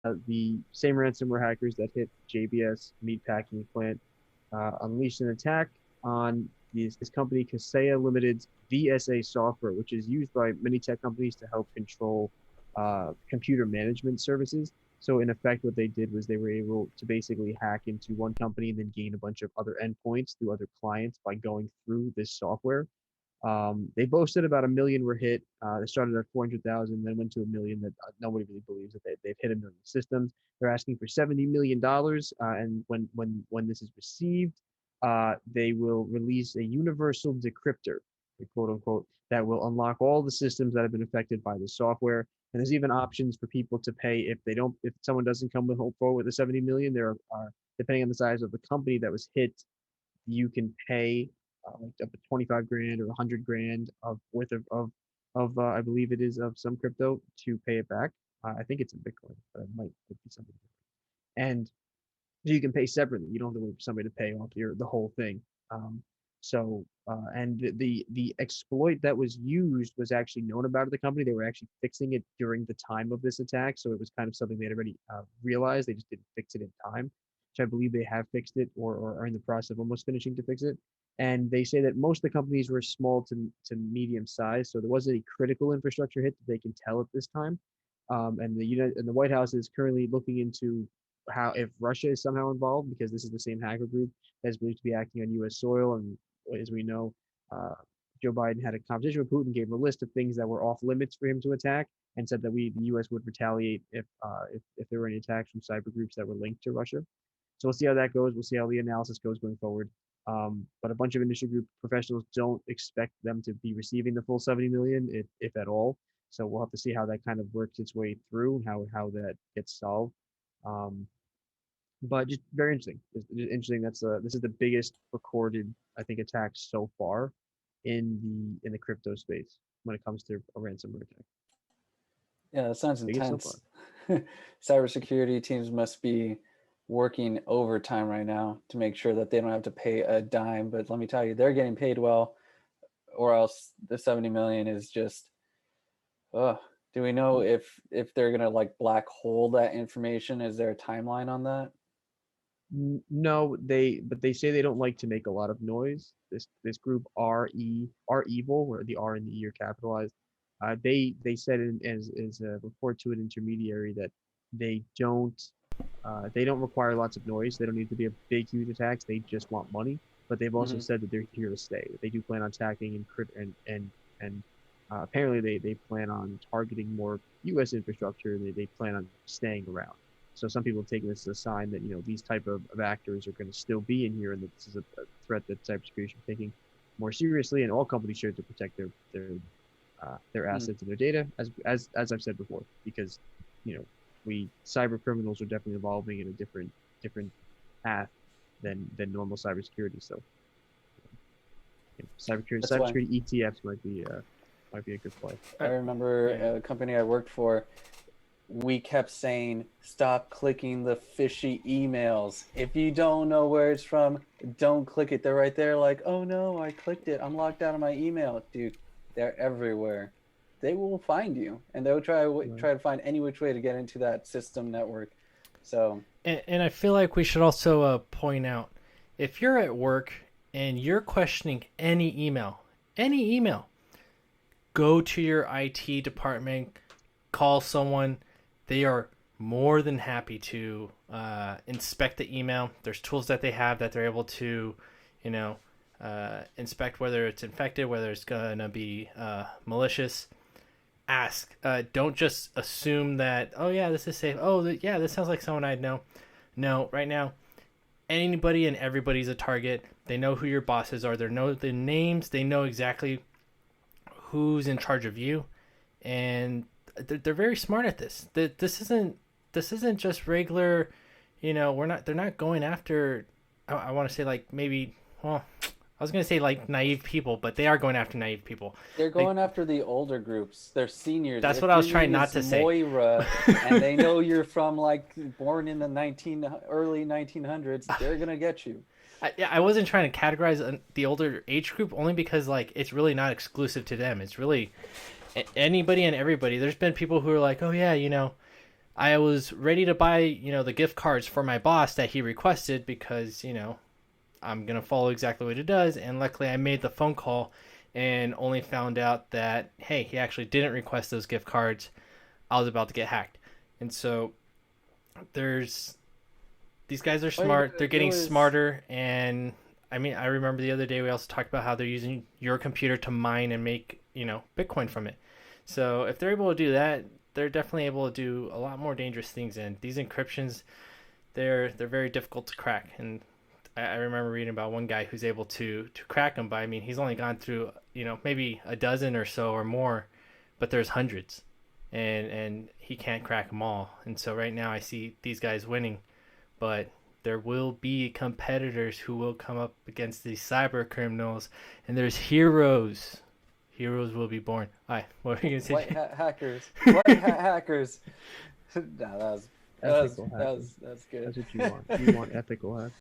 The same ransomware hackers that hit JBS meat packing plant unleashed an attack on this company, Kaseya Limited's VSA software, which is used by many tech companies to help control computer management services. So in effect, what they did was they were able to basically hack into one company and then gain a bunch of other endpoints through other clients by going through this software. They boasted about a million were hit. They started at 400,000, then went to a million. That nobody really believes that they've hit a million systems. They're asking for $70 million, and when this is received, they will release a universal decryptor, quote unquote, that will unlock all the systems that have been affected by the software. And there's even options for people to pay if someone doesn't come with forward with the 70 million. There are, depending on the size of the company that was hit, you can pay like up to 25 grand or 100 grand of worth of I believe it is of some crypto to pay it back. I think it's in Bitcoin, but it might be something different. And so you can pay separately. You don't have to wait for somebody to pay off the whole thing. Um, and the exploit that was used was actually known about at the company. They were actually fixing it during the time of this attack, so it was kind of something they had already realized. They just didn't fix it in time, which I believe they have fixed it or are in the process of almost finishing to fix it. And they say that most of the companies were small to medium size, so there wasn't any critical infrastructure hit that they can tell at this time. And the White House is currently looking into how if Russia is somehow involved, because this is the same hacker group that's believed to be acting on U.S. soil. And as we know, Joe Biden had a conversation with Putin, gave him a list of things that were off limits for him to attack, and said that the U.S. would retaliate if there were any attacks from cyber groups that were linked to Russia. So we'll see how that goes. We'll see how the analysis goes going forward. But a bunch of industry group professionals don't expect them to be receiving the full 70 million, if at all. So we'll have to see how that kind of works its way through, how that gets solved. Um, but just very interesting. It's interesting. This is the biggest recorded, I think, attack so far in the crypto space when it comes to a ransomware attack. Yeah, that sounds Biggest so far. intense. Cybersecurity teams must be working overtime right now to make sure that they don't have to pay a dime. But let me tell you, they're getting paid well, or else the 70 million is just. Ugh. Do we know if they're gonna like black hole that information? Is there a timeline on that? No, but they say they don't like to make a lot of noise. This group R evil, where the R and the E are capitalized. They said as a report to an intermediary that they don't they don't require lots of noise. They don't need to be a big huge attacks. They just want money. But they've also Mm-hmm. said that they're here to stay. They do plan on attacking and apparently they plan on targeting more U.S. infrastructure. They plan on staying around. So some people have taken this as a sign that these type of actors are going to still be in here, and that this is a threat that cybersecurity should be taking more seriously, and all companies should to protect their Mm. assets and their data, as I've said before, because we cyber criminals are definitely evolving in a different path than normal cybersecurity. So That's why cybersecurity ETFs might be a good play. I remember Yeah. a company I worked for. We kept saying, "Stop clicking the fishy emails. If you don't know where it's from, don't click it. They're right there." Like, "Oh no, I clicked it. I'm locked out of my email." Dude, they're everywhere. They will find you, and they'll Right. try to find any which way to get into that system network. So, And I feel like we should also point out if you're at work and you're questioning any email, go to your IT department, call someone. They are more than happy to inspect the email. There's tools that they have that they're able to, you know, inspect whether it's infected, whether it's gonna be malicious. Ask. Don't just assume that. Oh yeah, this is safe. Oh yeah, this sounds like someone I'd know. No, right now, anybody and everybody's a target. They know who your bosses are. They know the names. They know exactly who's in charge of you, and they're very smart at this. This isn't just regular. We're not. They're not going after. I want to say like maybe. Well, I was gonna say like naive people, but they are going after naive people. they're Like going after the older groups. They're seniors. that's If what I your was trying name not is to say. Moira and they know you're from like born in the early 1900s, they're going to get you. I wasn't trying to categorize the older age group only because like it's really not exclusive to them. It's really anybody and everybody. There's been people who are like, oh yeah, I was ready to buy, the gift cards for my boss that he requested because, I'm going to follow exactly what it does. And luckily I made the phone call and only found out that, hey, he actually didn't request those gift cards. I was about to get hacked. And so these guys are smart. They're getting smarter. And I mean, I remember the other day we also talked about how they're using your computer to mine and make, Bitcoin from it. So if they're able to do that, they're definitely able to do a lot more dangerous things. And these encryptions, they're very difficult to crack. And I remember reading about one guy who's able to crack them, but I mean, he's only gone through, maybe a dozen or so or more, but there's hundreds, and he can't crack them all. And so right now I see these guys winning, but there will be competitors who will come up against these cyber criminals, and there's heroes. Heroes will be born. Hi, what are you gonna say? White hat hackers. White hat hackers. No, that was good. That's what you want. You want ethical hacks.